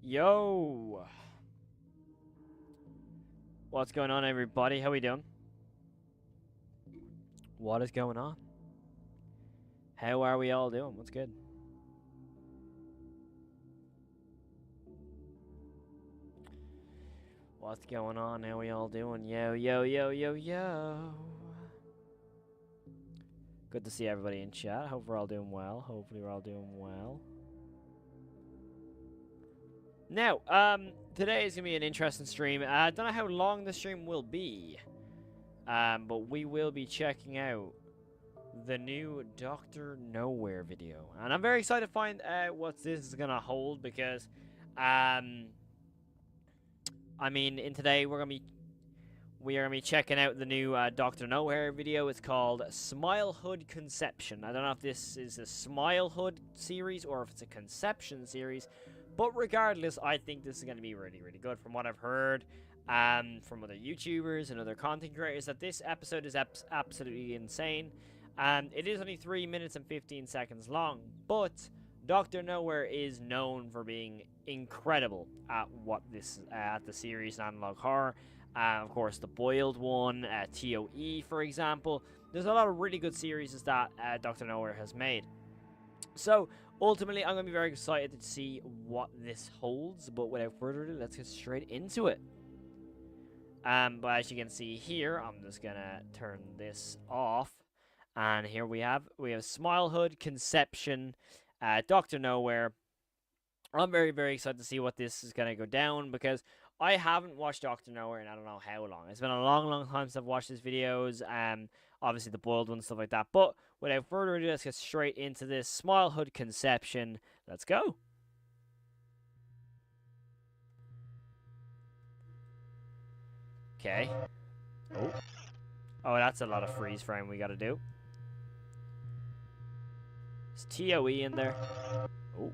Yo! What's going on, everybody? How we doing? What is going on? How are we all doing? What's good? What's going on? How we all doing? Yo, yo, yo, yo, yo. Good to see everybody in chat. Hope we're all doing well. Hopefully we're all doing well. Now, today is going to be an interesting stream. I don't know how long the stream will be. But we will be checking out the new Dr. Nowhere video. And I'm very excited to find out what this is going to hold because, I mean, in today we are going to be checking out the new Dr. Nowhere video. It's called Smilehood Conception. I don't know if this is a Smilehood series or if it's a Conception series, but regardless, I think this is going to be really, really good from what I've heard from other YouTubers and other content creators, that this episode is absolutely insane. It is only 3 minutes and 15 seconds long, but Dr. Nowhere is known for being incredible at at the series Analog Horror. Of course, the Boiled one, TOE, for example. There's a lot of really good series that Dr. Nowhere has made. So, ultimately, I'm going to be very excited to see what this holds, but without further ado, let's get straight into it. But as you can see here, I'm just going to turn this off. And here we have Smilehood, Conception, Dr. Nowhere. I'm very, very excited to see what this is going to go down because I haven't watched Dr. Nowhere in I don't know how long. It's been a long, long time since I've watched his videos. Obviously the Boiled one, stuff like that. But without further ado, let's get straight into this Smilehood Conception. Let's go. Okay. Oh, that's a lot of freeze frame we got to do. Is TOE in there? Oh.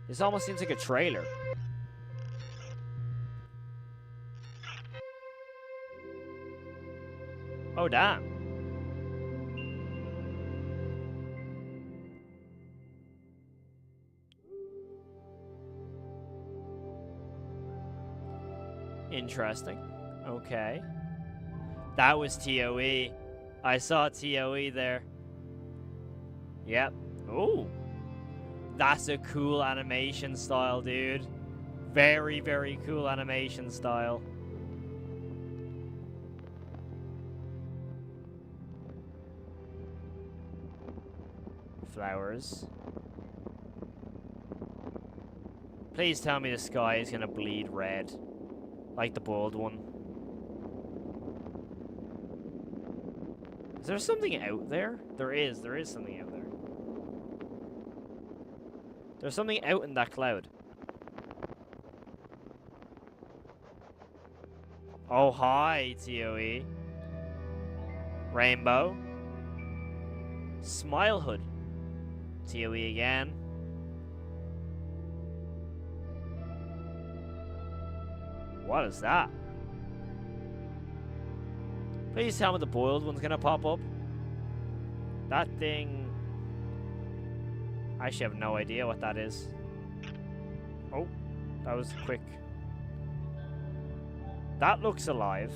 This almost seems like a trailer. Oh, damn. Interesting. Okay. That was TOE. I saw TOE there. Yep. Oh. That's a cool animation style, dude. Very, very cool animation style. Flowers. Please tell me the sky is gonna bleed red. Like the Boiled one. Is there something out there? There is something out there. There's something out in that cloud. Oh, hi, TOE. Rainbow. Smilehood. TOE again. What is that? Please tell me the Boiled one's gonna pop up. That thing... I actually have no idea what that is. Oh, that was quick. That looks alive.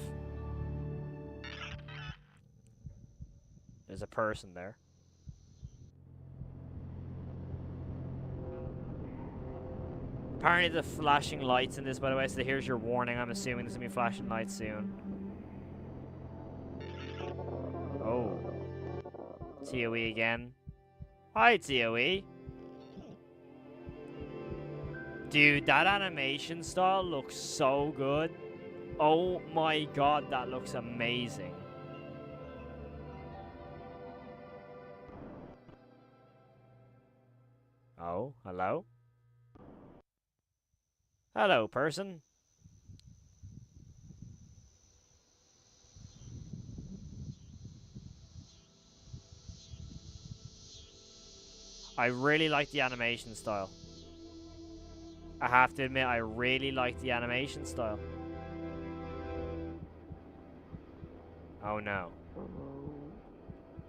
There's a person there. Apparently the flashing lights in this, by the way, so here's your warning. I'm assuming there's gonna be flashing lights soon. Oh. TOE again. Hi, TOE. Dude, that animation style looks so good. Oh my god, that looks amazing. Oh, hello? Hello, person. I really like the animation style. I have to admit, I really like the animation style. Oh no.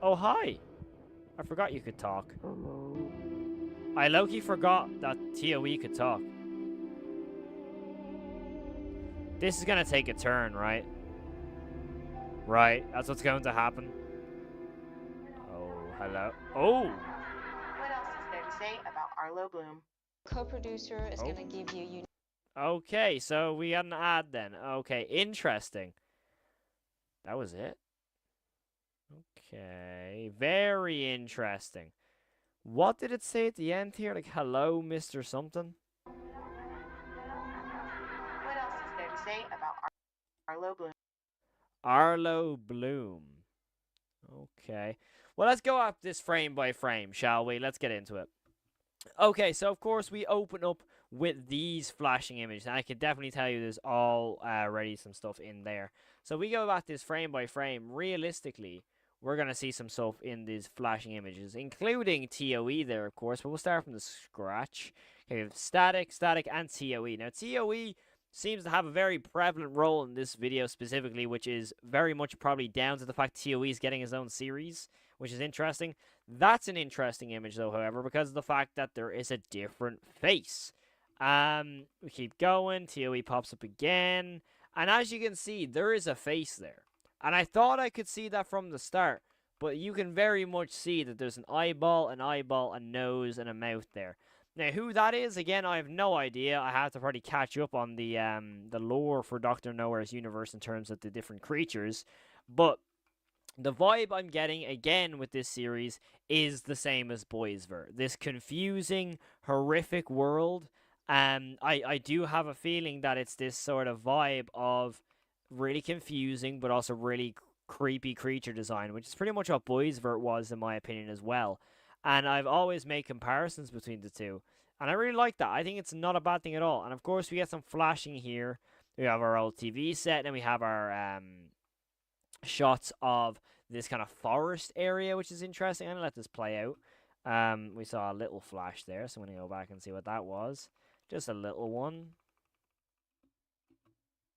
Oh, hi. I forgot you could talk. I low-key forgot that TOE could talk. This is gonna take a turn, right? Right, that's what's going to happen. Oh, hello. Oh! What else is there to say about Arlo Bloom? Co-producer is going to give you Okay, so we got an ad then. Okay, interesting. That was it? Okay, very interesting. What did it say at the end here? Like, hello, Mr. Something? What else is there to say about Arlo Bloom? Arlo Bloom. Okay. Well, let's go up this frame by frame, shall we? Let's get into it. Okay, so of course we open up with these flashing images, and I can definitely tell you there's already some stuff in there. So we go back this frame by frame. Realistically, we're going to see some stuff in these flashing images, including TOE there, of course, but we'll start from the scratch. Okay, we have static, and TOE. Now, TOE seems to have a very prevalent role in this video specifically, which is very much probably down to the fact TOE is getting his own series, which is interesting. That's an interesting image, though, however, because of the fact that there is a different face. We keep going. TOE pops up again. And as you can see, there is a face there. And I thought I could see that from the start, but you can very much see that there's an eyeball, a nose, and a mouth there. Now, who that is, again, I have no idea. I have to probably catch up on the lore for Dr. Nowhere's universe in terms of the different creatures. But the vibe I'm getting, again, with this series is the same as Boysver. This confusing, horrific world. I do have a feeling that it's this sort of vibe of really confusing, but also really creepy creature design, which is pretty much what Boysver was, in my opinion, as well. And I've always made comparisons between the two. And I really like that. I think it's not a bad thing at all. And of course, we get some flashing here. We have our old TV set, and we have our shots of this kind of forest area, which is interesting. I'm going to let this play out. We saw a little flash there, so I'm going to go back and see what that was. Just a little one.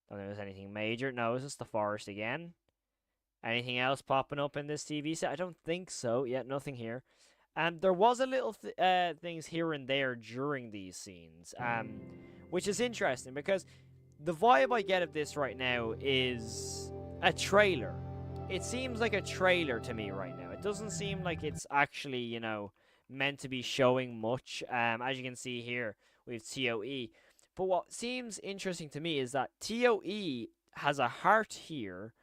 Don't think there's anything major. No, it's just the forest again. Anything else popping up in this TV set? I don't think so. Yeah, nothing here. There was a little things here and there during these scenes, which is interesting because the vibe I get of this right now is a trailer. It seems like a trailer to me right now. It doesn't seem like it's actually, you know, meant to be showing much. As you can see here, we have TOE. But what seems interesting to me is that TOE has a heart here,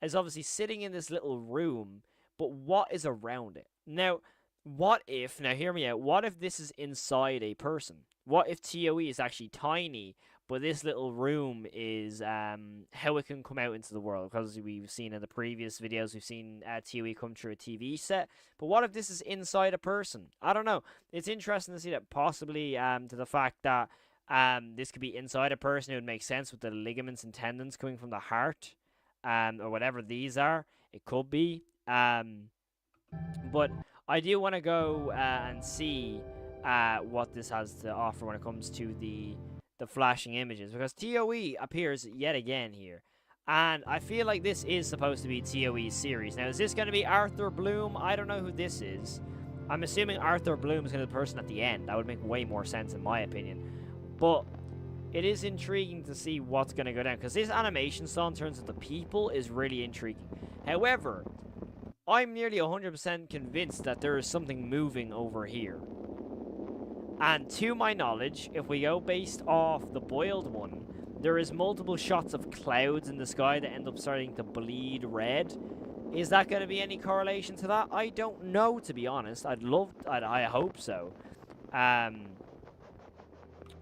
is obviously sitting in this little room, but what is around it? Now, what if, now hear me out, what if this is inside a person? What if TOE is actually tiny, but this little room is how it can come out into the world? Because we've seen in the previous videos, we've seen TOE come through a TV set. But what if this is inside a person? I don't know. It's interesting to see that possibly to the fact that this could be inside a person. It would make sense with the ligaments and tendons coming from the heart, or whatever these are. It could be. But I do want to go and see what this has to offer when it comes to the flashing images, because TOE appears yet again here, and I feel like this is supposed to be TOE's series. Now, is this going to be Arthur Bloom? I don't know who this is. I'm assuming Arthur Bloom is going to be the person at the end. That would make way more sense in my opinion, but it is intriguing to see what's going to go down, because this animation style in terms of the people is really intriguing. However, I'm nearly 100% convinced that there is something moving over here. And to my knowledge, if we go based off the boiled one, there is multiple shots of clouds in the sky that end up starting to bleed red. Is that going to be any correlation to that? I don't know, to be honest. I hope so.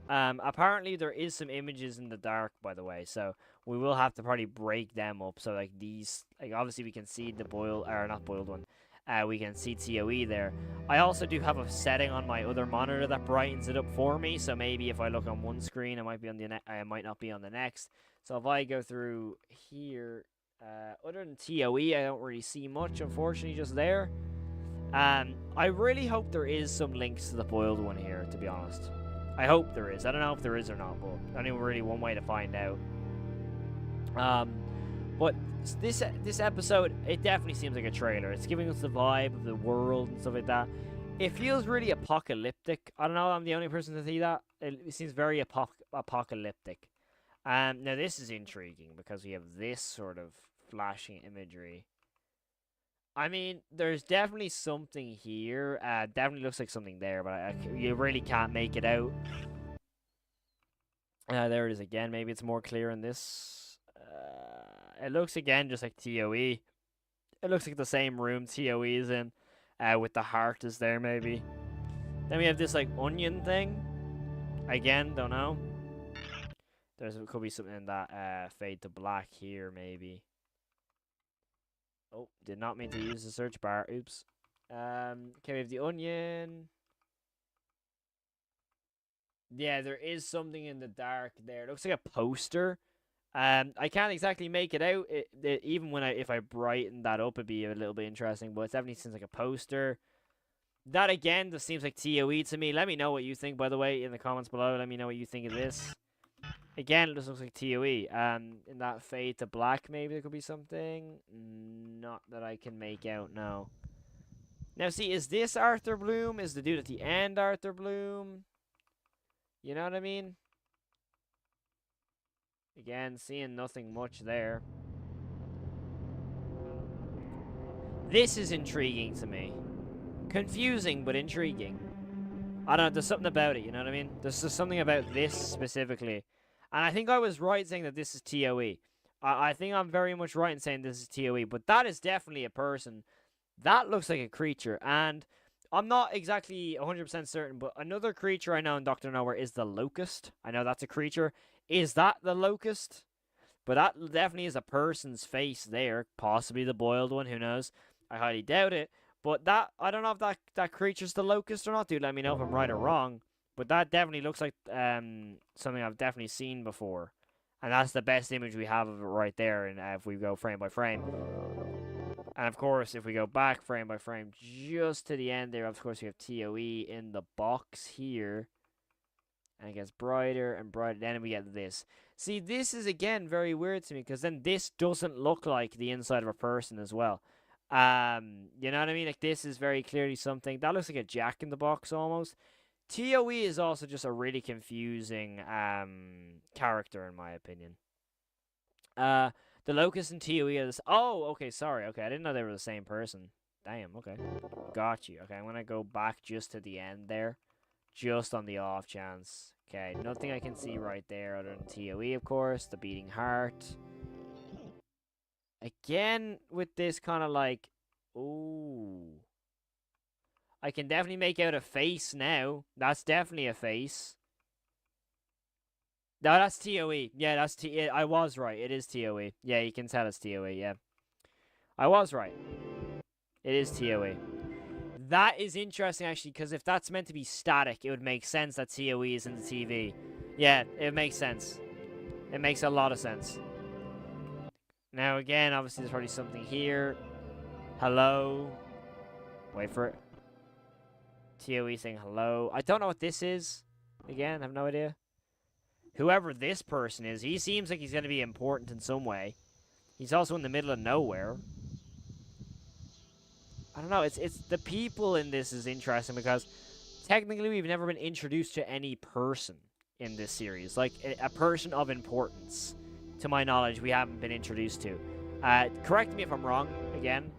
Apparently there is some images in the dark, by the way, so we will have to probably break them up. So like these, like obviously we can see the not boiled one. We can see TOE there. I also do have a setting on my other monitor that brightens it up for me. So maybe if I look on one screen, it might be on the I might not be on the next. So if I go through here, other than TOE, I don't really see much, unfortunately, just there. I really hope there is some links to the boiled one here, to be honest. I hope there is. I don't know if there is or not, but only really one way to find out. But this episode, it definitely seems like a trailer. It's giving us the vibe of the world and stuff like that. It feels really apocalyptic. I don't know, I'm the only person to see that. It seems very apocalyptic. Now this is intriguing because we have this sort of flashing imagery. I mean, there's definitely something here. Definitely looks like something there, but you really can't make it out. There it is again. Maybe it's more clear in this. It looks again just like TOE. It looks like the same room TOE is in, with the heart is there maybe. Then we have this like onion thing. Again, don't know. Could be something in that fade to black here maybe. Oh, did not mean to use the search bar. Oops. Okay, we have the onion. Yeah, there is something in the dark there. It looks like a poster. I can't exactly make it out. Even if I brighten that up, it'd be a little bit interesting. But it definitely seems like a poster. That again just seems like TOE to me. Let me know what you think, by the way, in the comments below. Let me know what you think of this. Again, it just looks like TOE. In that fade to black, maybe there could be something. Not that I can make out, no. Now, see, is this Arthur Bloom? Is the dude at the end Arthur Bloom? You know what I mean? Again, seeing nothing much there. This is intriguing to me. Confusing, but intriguing. I don't know, there's something about it, you know what I mean? There's just something about this specifically. And I think I was right saying that this is TOE. I think I'm very much right in saying this is TOE, but that is definitely a person. That looks like a creature, and I'm not exactly 100% certain, but another creature I know in Dr. Nowhere is the Locust. I know that's a creature. Is that the Locust? But that definitely is a person's face there. Possibly the boiled one, who knows? I highly doubt it. But that, I don't know if that creature's the Locust or not, dude. Let me know if I'm right or wrong. But that definitely looks like something I've definitely seen before. And that's the best image we have of it right there. And if we go frame by frame. And of course, if we go back frame by frame, just to the end there, of course, we have TOE in the box here. And it gets brighter and brighter. Then we get this. See, this is, again, very weird to me. Because then this doesn't look like the inside of a person as well. You know what I mean? Like, this is very clearly something. That looks like a Jack in the Box almost. TOE is also just a really confusing character, in my opinion. The Locust and TOE are this. Oh, okay, sorry. Okay, I didn't know they were the same person. Damn, okay. Got you. Okay, I'm going to go back just to the end there. Just on the off chance. Okay, nothing I can see right there other than TOE, of course. The beating heart. Again, with this kind of like... Ooh. I can definitely make out a face now. That's definitely a face. No, that's TOE. Yeah, that's I was right. It is TOE. Yeah, you can tell it's TOE, yeah. I was right. It is TOE. That is interesting, actually, because if that's meant to be static, it would make sense that TOE is in the TV. Yeah, it makes sense. It makes a lot of sense. Now, again, obviously, there's probably something here. Hello. Wait for it. TOE saying hello. I don't know what this is. Again, I have no idea. Whoever this person is, he seems like he's going to be important in some way. He's also in the middle of nowhere. I don't know. It's the people in this is interesting because technically we've never been introduced to any person in this series. Like, a person of importance. To my knowledge, we haven't been introduced to. Correct me if I'm wrong. Again.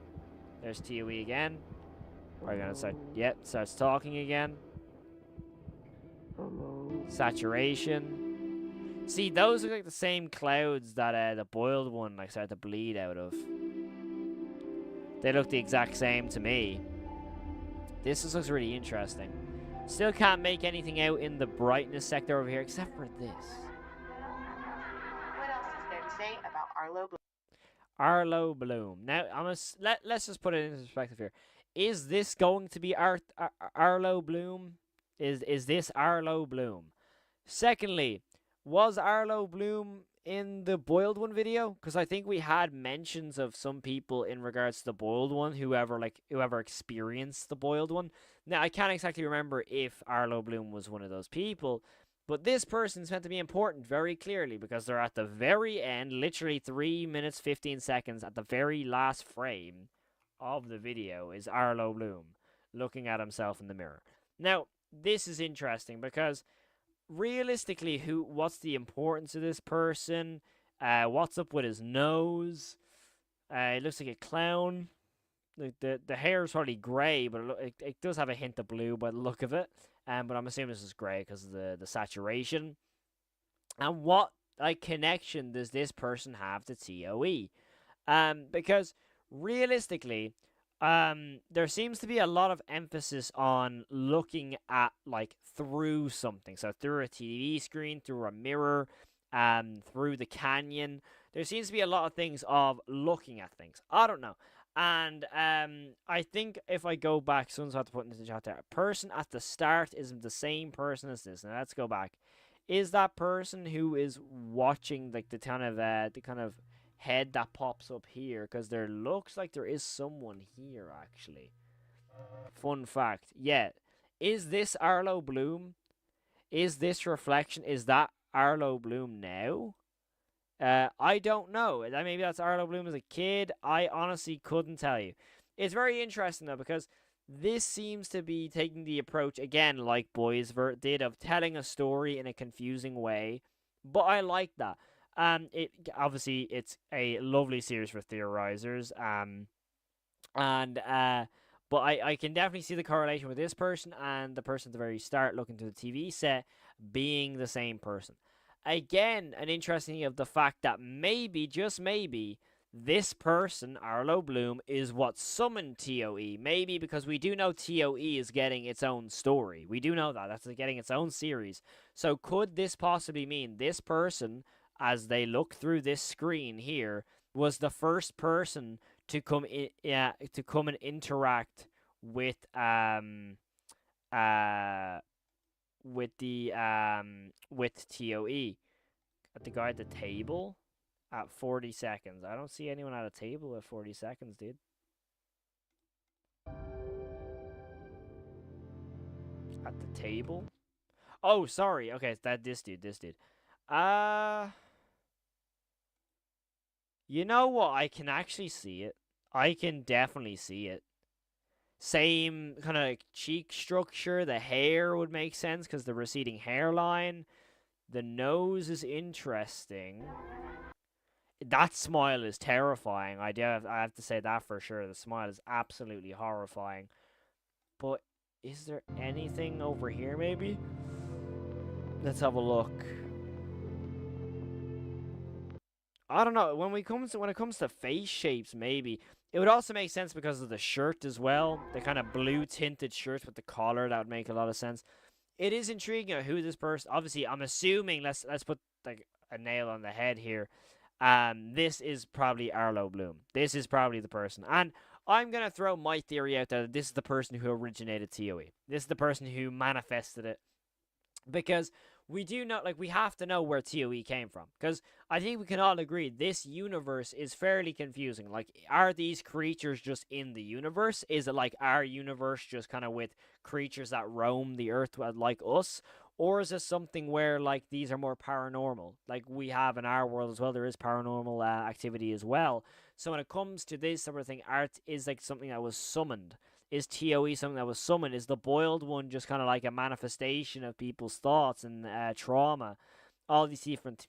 There's TOE again. We're going to start... Yep, starts talking again. Saturation. See, those look like the same clouds that the boiled one like started to bleed out of. They look the exact same to me. This just looks really interesting. Still can't make anything out in the brightness sector over here, except for this. What else is there to say about Arlo Bloom? Arlo Bloom. Now, let's just put it into perspective here. Is this going to be Arlo Bloom? Is this Arlo Bloom? Secondly, was Arlo Bloom in the boiled one video? Because I think we had mentions of some people in regards to the boiled one, whoever experienced the boiled one. Now, I can't exactly remember if Arlo Bloom was one of those people, but this person's meant to be important very clearly because they're at the very end, literally 3 minutes, 15 seconds, at the very last frame of the video is Arlo Bloom looking at himself in the mirror. Now, this is interesting because realistically, what's the importance of this person? What's up with his nose? It looks like a clown. Like the hair is probably grey, but it does have a hint of blue by the look of it. But I'm assuming this is grey because of the saturation. And what like connection does this person have to TOE? Because realistically, there seems to be a lot of emphasis on looking at like through something. So through a TV screen, through a mirror, through the canyon. There seems to be a lot of things of looking at things. I don't know. And I think if I go back, someone's had to put into the chat there. A person at the start isn't the same person as this. Now let's go back. Is that person who is watching like the kind of head that pops up here? Because there looks like there is someone here actually. Fun fact. Yeah. Is this Arlo Bloom? Is this reflection? Is that Arlo Bloom now? I don't know. Maybe that's Arlo Bloom as a kid. I honestly couldn't tell you. It's very interesting though because this seems to be taking the approach again, like Boys did, of telling a story in a confusing way. But I like that. It obviously it's a lovely series for theorizers. But I can definitely see the correlation with this person and the person at the very start looking to the TV set being the same person. Again, an interesting thing of the fact that maybe, just maybe, this person, Arlo Bloom, is what summoned TOE. Maybe because we do know TOE is getting its own story. We do know that. That's getting its own series. So could this possibly mean this person, as they look through this screen here, was the first person to come and interact with TOE? At the guy at the table at 40 seconds. I don't see anyone at a table at 40 seconds, dude. At the table? Oh, sorry. Okay, this dude. You know what? I can actually see it. I can definitely see it. Same kind of cheek structure. The hair would make sense because the receding hairline. The nose is interesting. That smile is terrifying. I have to say that for sure. The smile is absolutely horrifying. But is there anything over here maybe? Let's have a look. I don't know. When it comes to face shapes, maybe it would also make sense because of the shirt as well. The kind of blue tinted shirt with the collar, that would make a lot of sense. It is intriguing who this person. Obviously, I'm assuming. Let's put like a nail on the head here. This is probably Arlo Bloom. This is probably the person, and I'm gonna throw my theory out there. That this is the person who originated TOE. This is the person who manifested it, because we do know, like, we have to know where TOE came from. Because I think we can all agree this universe is fairly confusing. Like, are these creatures just in the universe? Is it like our universe just kind of with creatures that roam the earth like us? Or is it something where, like, these are more paranormal? Like we have in our world as well, there is paranormal activity as well. So when it comes to this sort of thing, art is like something that was summoned. Is TOE something that was summoned? Is the boiled one just kind of like a manifestation of people's thoughts and trauma? All these different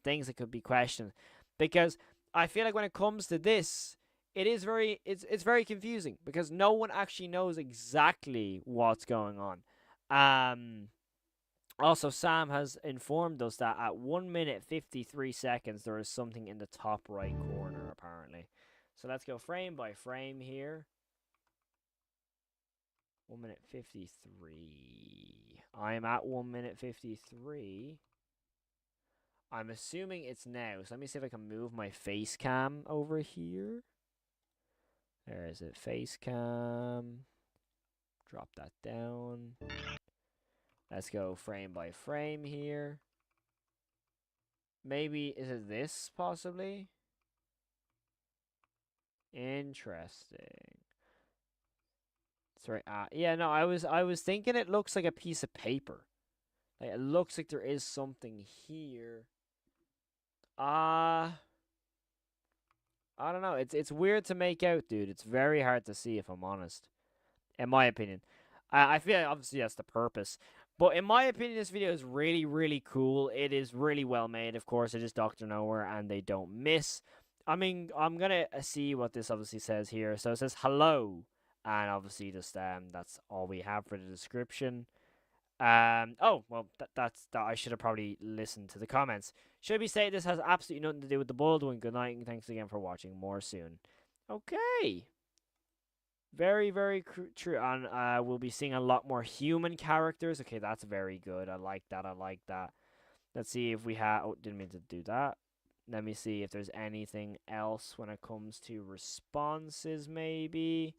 things that could be questioned, because I feel like when it comes to this, it's very confusing because no one actually knows exactly what's going on. Also, Sam has informed us that at 1 minute 53 seconds there is something in the top right corner apparently. So let's go frame by frame here. 1 minute 53. I'm at 1 minute 53. I'm assuming it's now. So let me see if I can move my face cam over here. There is it. Face cam. Drop that down. Let's go frame by frame here. Maybe, is it this possibly? Interesting. Sorry. Yeah, no, I was thinking it looks like a piece of paper. Like, it looks like there is something here. I don't know. It's weird to make out, dude. It's very hard to see, if I'm honest. In my opinion. I feel like obviously that's the purpose. But in my opinion, this video is really, really cool. It is really well made. Of course, it is Dr. Nowhere, and they don't miss. I mean, I'm gonna see what this obviously says here. So it says hello, and obviously just that's all we have for the description. Oh well, that's that. I should have probably listened to the comments. Should we say this has absolutely nothing to do with the Baldwin? Good night, and thanks again for watching. More soon. Okay. Very, very true. And we'll be seeing a lot more human characters. Okay, that's very good. I like that. I like that. Let's see if we have. Oh, didn't mean to do that. Let me see if there's anything else when it comes to responses. Maybe.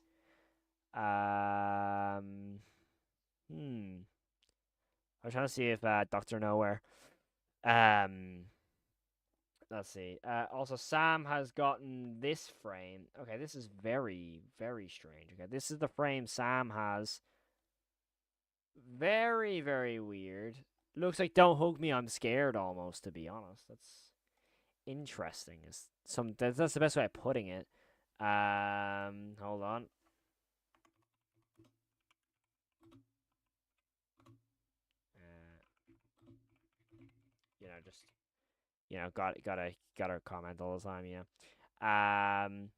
I'm trying to see if Doctor Nowhere. Let's see. Also, Sam has gotten this frame. Okay, this is very, very strange. Okay, this is the frame Sam has. Very, very weird. Looks like "Don't hug me, I'm scared" almost, to be honest. That's interesting. That's the best way of putting it. Hold on. Just gotta comment all the time,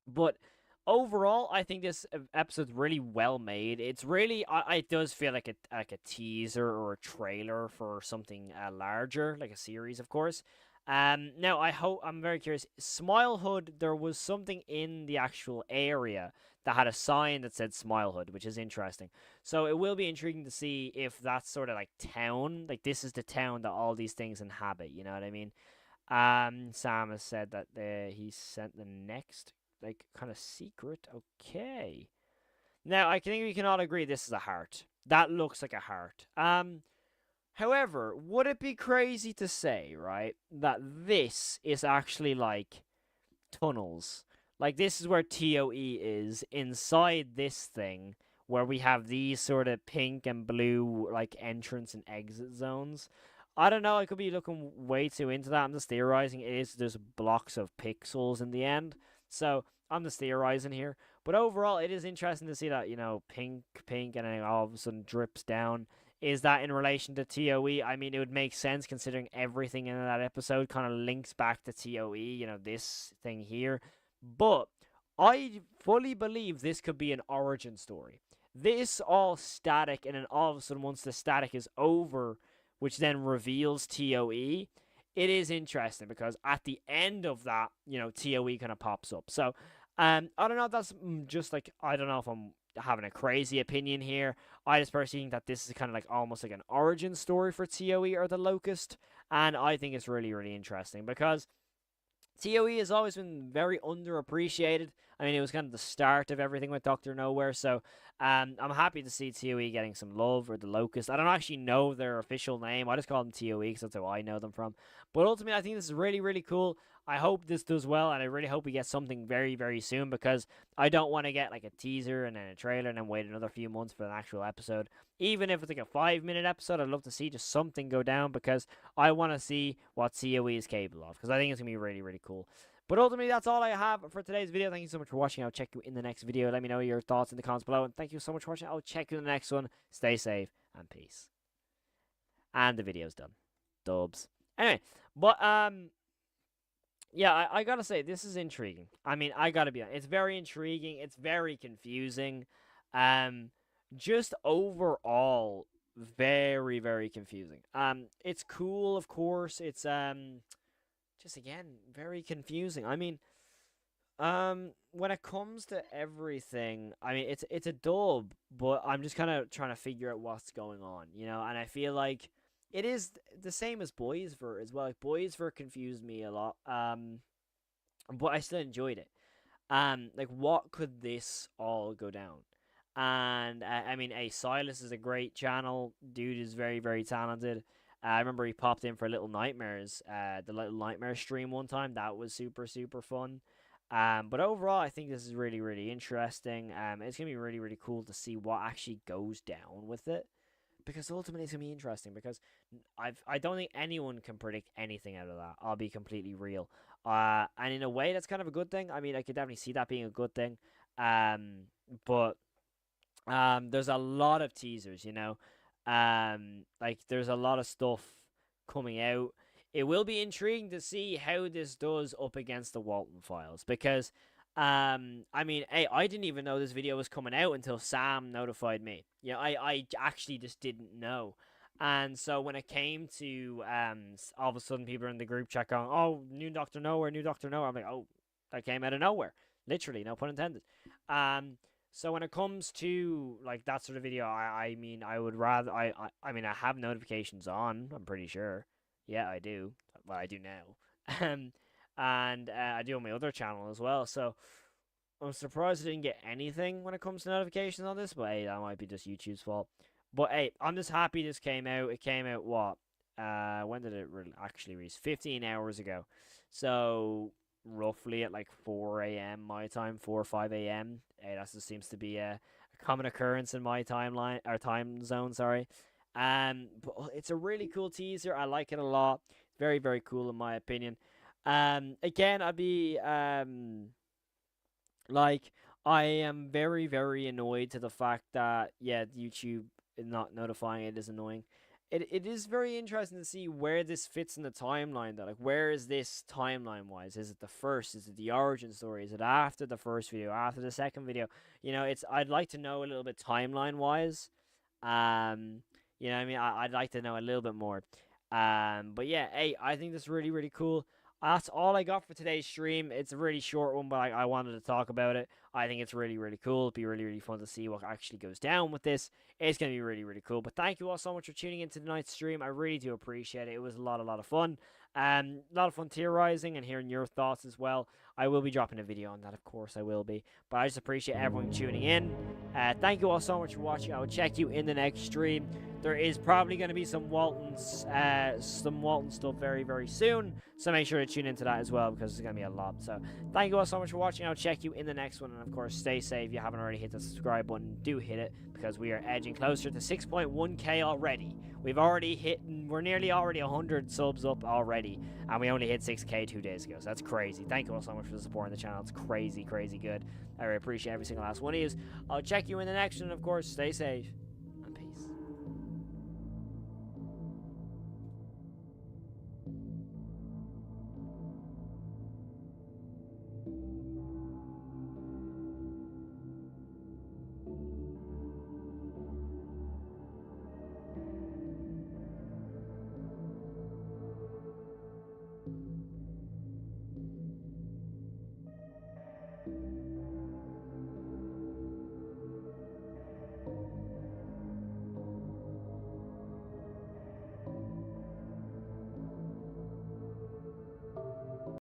but overall, I think this episode's really well made. It's really, it does feel like a teaser or a trailer for something larger, like a series, of course. Now I'm very curious. Smilehood, there was something in the actual area that had a sign that said Smilehood, which is interesting. So it will be intriguing to see if that's sort of like town, like this is the town that all these things inhabit. You know what I mean? Sam has said that he sent the next like kind of secret. Okay. Now I think we can all agree this is a heart. That looks like a heart. However, would it be crazy to say, right, that this is actually like tunnels? Like this is where TOE is inside this thing where we have these sort of pink and blue like entrance and exit zones. I don't know, I could be looking way too into that. I'm just theorizing. There's blocks of pixels in the end. So I'm just theorizing here. But overall, it is interesting to see that, pink, and then all of a sudden drips down. Is that in relation to TOE? I mean, it would make sense considering everything in that episode kind of links back to TOE, this thing here. But I fully believe this could be an origin story. This all static, and then all of a sudden, once the static is over, which then reveals TOE, it is interesting because at the end of that, TOE kind of pops up. So, I don't know if that's just like, I don't know if I'm having a crazy opinion here. I just personally think that this is kind of like almost like an origin story for TOE or the Locust, and I think it's really, really interesting because TOE has always been very underappreciated. I mean, it was kind of the start of everything with Dr. Nowhere, so I'm happy to see TOE getting some love, or the Locust. I don't actually know their official name. I just call them TOE because that's how I know them from. But ultimately, I think this is really, really cool. I hope this does well, and I really hope we get something very, very soon because I don't want to get like a teaser and then a trailer and then wait another few months for an actual episode. Even if it's like a 5-minute episode, I'd love to see just something go down because I want to see what TOE is capable of because I think it's going to be really, really cool. But ultimately, that's all I have for today's video. Thank you so much for watching. I'll check you in the next video. Let me know your thoughts in the comments below. And thank you so much for watching. I'll check you in the next one. Stay safe and peace. And the video's done. Dubs. Anyway, but yeah, I gotta say, this is intriguing. I mean, I gotta be honest. It's very intriguing. It's very confusing. Just overall, very, very confusing. It's cool, of course. It's, just again, very confusing. I mean, when it comes to everything, I mean, it's a dub, but I'm just kind of trying to figure out what's going on, and I feel like it is the same as Boys Ver as well. Like Boys Ver confused me a lot, but I still enjoyed it. Like what could this all go down? And I mean, Silas is a great channel. Dude is very, very talented. I remember he popped in for Little Nightmares, the Little Nightmare stream one time. That was super, super fun. But overall, I think this is really, really interesting. It's gonna be really, really cool to see what actually goes down with it, because ultimately it's gonna be interesting. Because I don't think anyone can predict anything out of that. I'll be completely real. And in a way, that's kind of a good thing. I mean, I could definitely see that being a good thing. But there's a lot of teasers, Like there's a lot of stuff coming out. It will be intriguing to see how this does up against the Walton Files because I mean, hey, I didn't even know this video was coming out until Sam notified me. I actually just didn't know. And so when it came to all of a sudden people are in the group chat going, "Oh, new Doctor Nowhere, new Doctor Nowhere." I'm like, "Oh, that came out of nowhere." Literally, no pun intended. So when it comes to like that sort of video, I mean, I would rather I mean, I have notifications on. I'm pretty sure. Yeah, I do. Well, I do now. And I do on my other channel as well. So I'm surprised I didn't get anything when it comes to notifications on this, but hey, that might be just YouTube's fault. But hey, I'm just happy this came out. It came out what? When did it actually release? 15 hours ago. So roughly at like 4 a.m. my time, 4 or 5 a.m. Hey, that just seems to be a common occurrence in my timeline or time zone. Sorry. But it's a really cool teaser. I like it a lot. Very, very cool in my opinion. Again, I'd be like I am very, very annoyed to the fact that YouTube not notifying it is annoying. It is very interesting to see where this fits in the timeline though. Like where is this timeline wise? Is it the first? Is it the origin story? Is it after the first video? After the second video? I'd like to know a little bit timeline wise. You know what I mean? I'd like to know a little bit more. But yeah, hey, I think this is really, really cool. That's all I got for today's stream. It's a really short one, but I wanted to talk about it. I think it's really, really cool. It'll be really, really fun to see what actually goes down with this. It's going to be really, really cool. But thank you all so much for tuning into tonight's stream. I really do appreciate it. It was a lot of fun. A lot of fun theorizing and hearing your thoughts as well. I will be dropping a video on that, of course I will be. But I just appreciate everyone tuning in. Thank you all so much for watching. I will check you in the next stream. There is probably going to be some Walton stuff very, very soon. So make sure to tune into that as well because it's going to be a lot. So thank you all so much for watching. I'll check you in the next one. And of course, stay safe. If you haven't already hit the subscribe button, do hit it because we are edging closer to 6.1k already. We're nearly already 100 subs up already. And we only hit 6k 2 days ago. So that's crazy. Thank you all so much for supporting the channel. It's crazy, crazy good. I really appreciate every single last one of you. I'll check you in the next one. Of course, stay safe.